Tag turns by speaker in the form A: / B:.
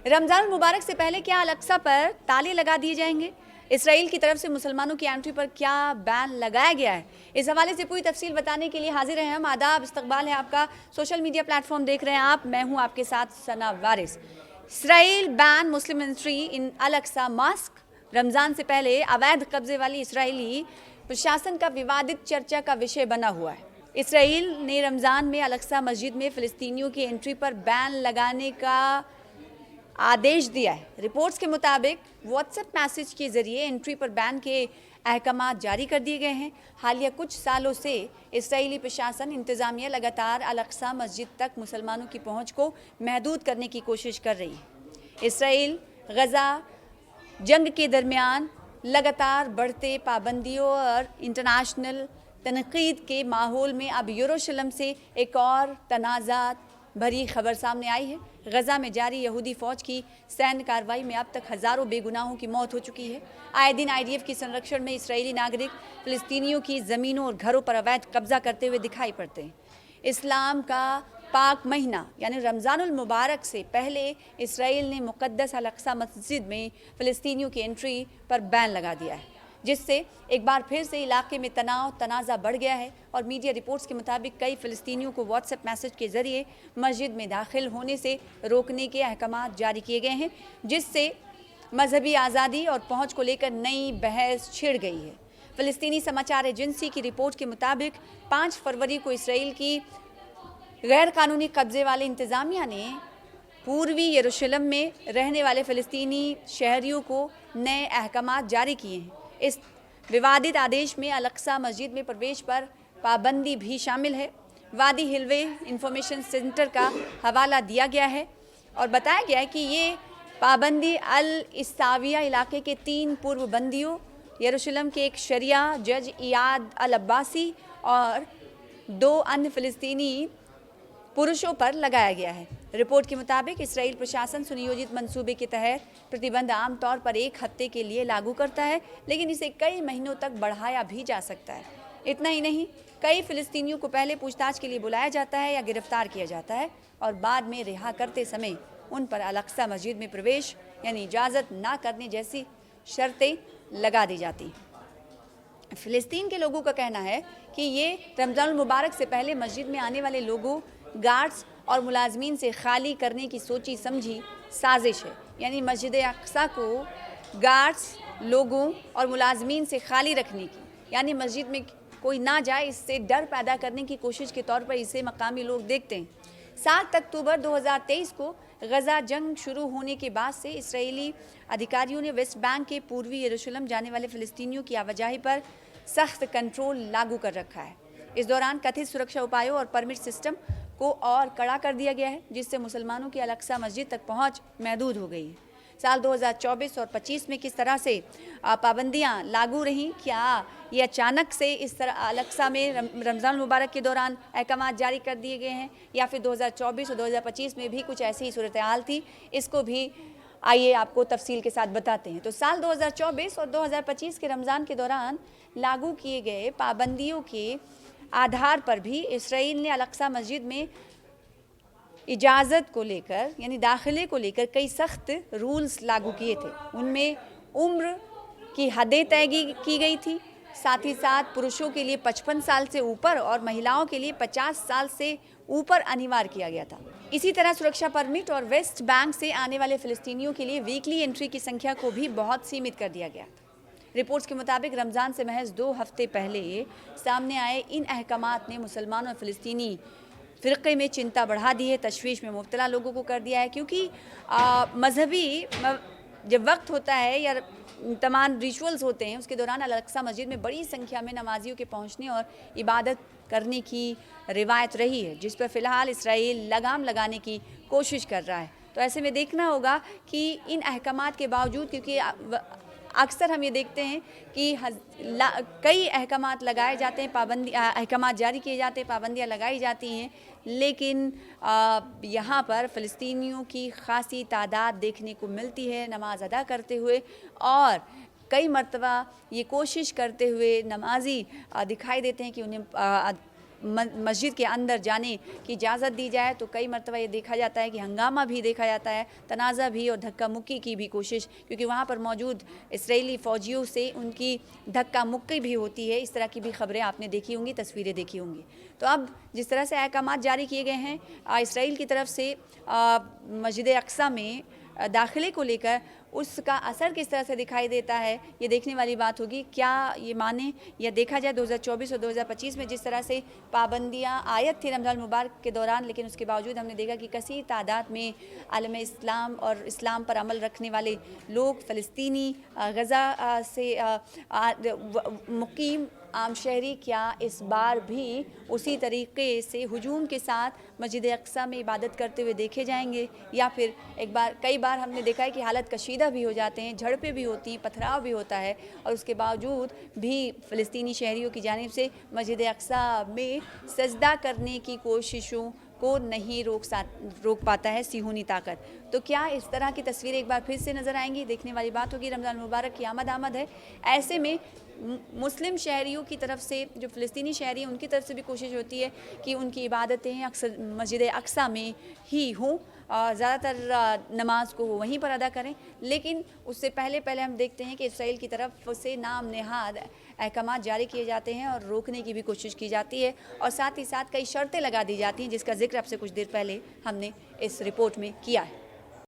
A: रमज़ान मुबारक से पहले क्या अल-अक़सा पर ताले लगा दिए जाएंगे? इसराइल की तरफ से मुसलमानों की एंट्री पर क्या बैन लगाया गया है? इस हवाले से पूरी तफसील बताने के लिए हाजिर हैं हम। आदाब, इस्तकबाल है आपका। सोशल मीडिया प्लेटफॉर्म देख रहे हैं आप, मैं हूं आपके साथ Sana Waris. Israel ban Muslim entry in Al Aqsa mosque. Ramzan से पहले अवैध कब्जे वाली इसराइली प्रशासन का विवादित चर्चा का विषय बना हुआ है। इसराइल ने रमज़ान में अल-अक़सा मस्जिद में फ़िलिस्तीनियों की एंट्री पर बैन लगाने का आदेश दिया है। रिपोर्ट्स के मुताबिक व्हाट्सएप मैसेज के जरिए एंट्री पर बैन के अहकाम जारी कर दिए गए हैं। हालिया कुछ सालों से इसराइली प्रशासन इंतज़ामिया लगातार अल-अक़सा मस्जिद तक मुसलमानों की पहुंच को महदूद करने की कोशिश कर रही है। इसराइल गज़ा जंग के दरमियान लगातार बढ़ते पाबंदियों और इंटरनेशनल तनकीद के माहौल में अब यरूशलेम से एक और तनाज़ात भरी खबर सामने आई है। गज़ा में जारी यहूदी फ़ौज की सैन्य कार्रवाई में अब तक हज़ारों बेगुनाहों की मौत हो चुकी है। आए दिन IDF के संरक्षण में इसराइली नागरिक फ़िलिस्तीनियों की ज़मीनों और घरों पर अवैध कब्जा करते हुए दिखाई पड़ते हैं। इस्लाम का पाक महीना यानी रमज़ानुल मुबारक से पहले इसराइल ने मुक़द्दस अल-अक़सा मस्जिद में फ़िलिस्तीनियों की एंट्री पर बैन लगा दिया है, जिससे एक बार फिर से इलाके में तनाज़ा बढ़ गया है। और मीडिया रिपोर्ट्स के मुताबिक कई फ़िलिस्तीनियों को व्हाट्सएप मैसेज के ज़रिए मस्जिद में दाखिल होने से रोकने के अहकाम जारी किए गए हैं, जिससे मजहबी आज़ादी और पहुँच को लेकर नई बहस छिड़ गई है। फ़िलिस्तीनी समाचार एजेंसी की रिपोर्ट के मुताबिक 5 फरवरी को इसराइल की गैर कानूनी कब्जे वाले इंतज़ामिया ने पूर्वी यरूशलेम में रहने वाले फ़िलिस्तीनी शहरियों को नए अहकाम जारी किए हैं। इस विवादित आदेश में अल-अक़सा मस्जिद में प्रवेश पर पाबंदी भी शामिल है। वादी हिलवे इंफॉर्मेशन सेंटर का हवाला दिया गया है और बताया गया है कि ये पाबंदी अल-इस्ताविया इलाके के 3 पूर्व बंदियों, यरूशलेम के एक शरिया जज इयाद अल-अब्बासी और 2 अन्य फ़िलिस्तीनी पुरुषों पर लगाया गया है। रिपोर्ट के मुताबिक इसराइल प्रशासन सुनियोजित मंसूबे के तहत प्रतिबंध आमतौर पर 1 हफ्ते के लिए लागू करता है, लेकिन इसे कई महीनों तक बढ़ाया भी जा सकता है। इतना ही नहीं, कई फ़िलिस्तीनियों को पहले पूछताछ के लिए बुलाया जाता है या गिरफ्तार किया जाता है और बाद में रिहा करते समय उन पर अल-अक़सा मस्जिद में प्रवेश यानी इजाज़त ना करने जैसी शर्तें लगा दी जाती हैं। फ़िलिस्तीन के लोगों का कहना है कि ये रमज़ान मुबारक से पहले मस्जिद में आने वाले लोगों, गार्ड्स और मुलाजमीन से खाली करने की सोची समझी साजिश है। यानी मस्जिद अक़सा को गार्ड्स, लोगों और मुलाजमीन से खाली रखने की, यानी मस्जिद में कोई ना जाए, इससे डर पैदा करने की कोशिश के तौर पर इसे मकामी लोग देखते हैं। 7 अक्टूबर 2023 को गज़ा जंग शुरू होने के बाद से इसराइली अधिकारियों ने वेस्ट बैंक के पूर्वी यरूशलेम जाने वाले फ़िलिस्तीनियों की आवाजाही पर सख्त कंट्रोल लागू कर रखा है। इस दौरान कथित सुरक्षा उपायों और परमिट सिस्टम को और कड़ा कर दिया गया है, जिससे मुसलमानों की अल-अक़सा मस्जिद तक पहुंच महदूद हो गई है। साल 2024 और 25 में किस तरह से पाबंदियां लागू रहीं, क्या ये अचानक से इस तरह अल-अक़सा में रमज़ान मुबारक के दौरान अहकाम जारी कर दिए गए हैं, या फिर 2024 और 2025 में भी कुछ ऐसी ही सूरत हाल थी, इसको भी आइए आपको तफसील के साथ बताते हैं। तो साल 2024 और 2025 के रमज़ान के दौरान लागू किए गए पाबंदियों के आधार पर भी इसराइल ने अल-अक़सा मस्जिद में इजाज़त को लेकर यानी दाखिले को लेकर कई सख्त रूल्स लागू किए थे। उनमें उम्र की हदें तय की गई थी, साथ ही साथ पुरुषों के लिए 55 साल से ऊपर और महिलाओं के लिए 50 साल से ऊपर अनिवार्य किया गया था। इसी तरह सुरक्षा परमिट और वेस्ट बैंक से आने वाले फ़िलिस्तीनियों के लिए वीकली एंट्री की संख्या को भी बहुत सीमित कर दिया गया था। रिपोर्ट्स के मुताबिक रमज़ान से महज 2 हफ्ते पहले सामने आए इन अहकामात ने मुसलमान और फ़िलिस्तीनी फ़िरक़े में चिंता बढ़ा दी है, तशवीश में मुब्तला लोगों को कर दिया है, क्योंकि मजहबी जब वक्त होता है या तमाम रिचुअल्स होते हैं, उसके दौरान अल-अक़सा मस्जिद में बड़ी संख्या में नमाजियों के पहुँचने और इबादत करने की रिवायत रही है, जिस पर फ़िलहाल इसराइल लगाम लगाने की कोशिश कर रहा है। तो ऐसे में देखना होगा कि इन अहकामात के बावजूद, क्योंकि अक्सर हम ये देखते हैं कि कई अहकामात लगाए जाते हैं, अहकामात जारी किए जाते हैं, पाबंदियाँ लगाई जाती हैं, लेकिन यहाँ पर फ़िलिस्तीनियों की ख़ासी तादाद देखने को मिलती है नमाज अदा करते हुए, और कई मरतबा ये कोशिश करते हुए नमाजी दिखाई देते हैं कि उन्हें मस्जिद के अंदर जाने की इजाज़त दी जाए, तो कई मरतबा ये देखा जाता है कि हंगामा भी देखा जाता है, तनाज़ा भी और धक्का मुक्की की भी कोशिश, क्योंकि वहाँ पर मौजूद इसराइली फ़ौजियों से उनकी धक्का मुक्की भी होती है। इस तरह की भी खबरें आपने देखी होंगी, तस्वीरें देखी होंगी। तो अब जिस तरह से अहकामात जारी किए गए हैं इसराइल की तरफ से मस्जिद अक्सा में दाखिले को लेकर, उसका असर किस तरह से दिखाई देता है, ये देखने वाली बात होगी। क्या ये माने या देखा जाए 2024 और 2025 में जिस तरह से पाबंदियां आयत थी रमज़ान मुबारक के दौरान, लेकिन उसके बावजूद हमने देखा कि कसीर तादाद में आलम इस्लाम और इस्लाम पर अमल रखने वाले लोग, फ़लस्तीनी, गज़ा से मुकीम आम शहरी, क्या इस बार भी उसी तरीके से हुजूम के साथ मस्जिद अक्सा में इबादत करते हुए देखे जाएंगे, या फिर कई बार हमने देखा है कि हालत कशीदा भी हो जाते हैं, झड़पें भी होती हैं, पथराव भी होता है, और उसके बावजूद भी फ़लस्तीनी शहरियों की जानिब से मस्जिद अक्सा में सजदा करने की कोशिशों को नहीं रोक पाता है सिहूनी ताकत। तो क्या इस तरह की तस्वीरें एक बार फिर से नज़र आएंगी? देखने वाली बात होगी। रमज़ान मुबारक की आमद है, ऐसे में मुस्लिम शहरियों की तरफ से, जो फ़लस्तीनी शहरी हैं, उनकी तरफ से भी कोशिश होती है कि उनकी इबादतें अक्सर मस्जिद अक्सा में ही हों, ज़्यादातर नमाज को वो वहीं पर अदा करें। लेकिन उससे पहले हम देखते हैं कि इसराइल की तरफ से नाम नेहाद अहकामात जारी किए जाते हैं और रोकने की भी कोशिश की जाती है, और साथ ही साथ कई शर्तें लगा दी जाती हैं, जिसका जिक्र आपसे कुछ देर पहले हमने इस रिपोर्ट में किया है।